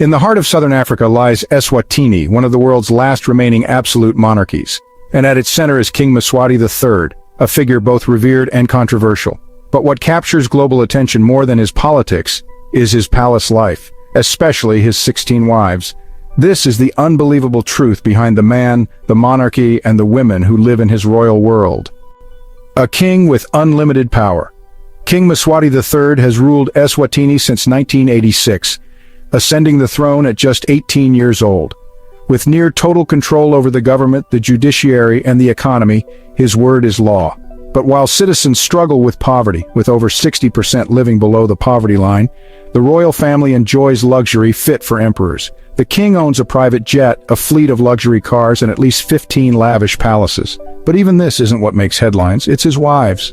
In the heart of southern Africa lies Eswatini, one of the world's last remaining absolute monarchies. And at its center is King Mswati III, a figure both revered and controversial. But what captures global attention more than his politics is his palace life, especially his 16 wives. This is the unbelievable truth behind the man, the monarchy, and the women who live in his royal world. A king with unlimited power. King Mswati III has ruled Eswatini since 1986, ascending the throne at just 18 years old. With near total control over the government, the judiciary, and the economy, his word is law. But while citizens struggle with poverty, with over 60% living below the poverty line, the royal family enjoys luxury fit for emperors. The king owns a private jet, a fleet of luxury cars, and at least 15 lavish palaces. But even this isn't what makes headlines, it's his wives.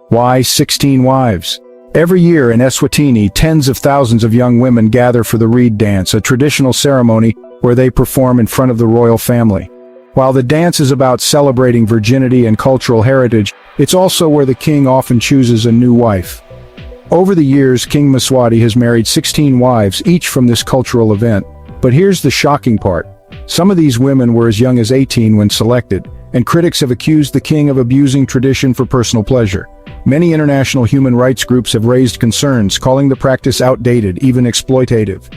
Why 16 wives? Every year in Eswatini, tens of thousands of young women gather for the reed dance, a traditional ceremony where they perform in front of the royal family. While the dance is about celebrating virginity and cultural heritage, it's also where the king often chooses a new wife. Over the years, King Mswati has married 16 wives, each from this cultural event. But here's the shocking part. Some of these women were as young as 18 when selected, and critics have accused the king of abusing tradition for personal pleasure. Many international human rights groups have raised concerns, calling the practice outdated, even exploitative.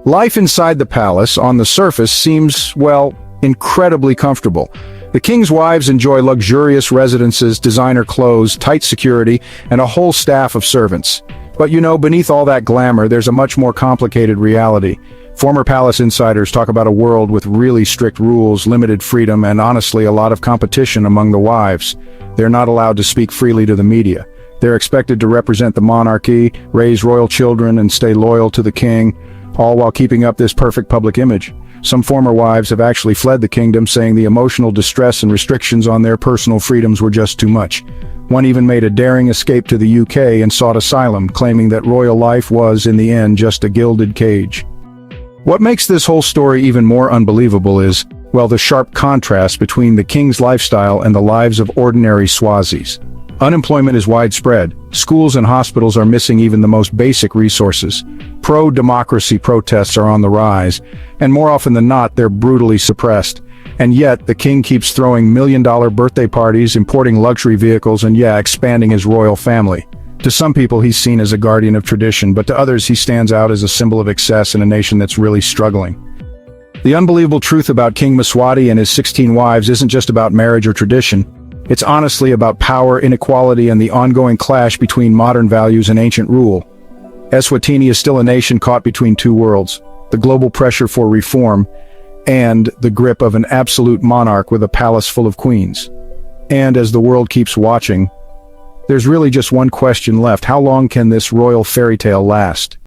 Life inside the palace, on the surface, seems, well, incredibly comfortable. The king's wives enjoy luxurious residences, designer clothes, tight security, and a whole staff of servants. But beneath all that glamour, there's a much more complicated reality. Former palace insiders talk about a world with really strict rules, limited freedom, and honestly a lot of competition among the wives. They're not allowed to speak freely to the media. They're expected to represent the monarchy, raise royal children, and stay loyal to the king, all while keeping up this perfect public image. Some former wives have actually fled the kingdom, saying the emotional distress and restrictions on their personal freedoms were just too much. One even made a daring escape to the UK and sought asylum, claiming that royal life was, in the end, just a gilded cage. What makes this whole story even more unbelievable is, well, the sharp contrast between the king's lifestyle and the lives of ordinary Swazis. Unemployment is widespread. Schools and hospitals are missing even the most basic resources. Pro-democracy protests are on the rise, and more often than not, they're brutally suppressed. And yet, the king keeps throwing million-dollar birthday parties, importing luxury vehicles, and expanding his royal family. To some people, he's seen as a guardian of tradition, but to others, he stands out as a symbol of excess in a nation that's really struggling. The unbelievable truth about King Mswati and his 16 wives isn't just about marriage or tradition. It's honestly about power, inequality, and the ongoing clash between modern values and ancient rule. Eswatini is still a nation caught between two worlds: the global pressure for reform and the grip of an absolute monarch with a palace full of queens. And as the world keeps watching, there's really just one question left: how long can this royal fairy tale last?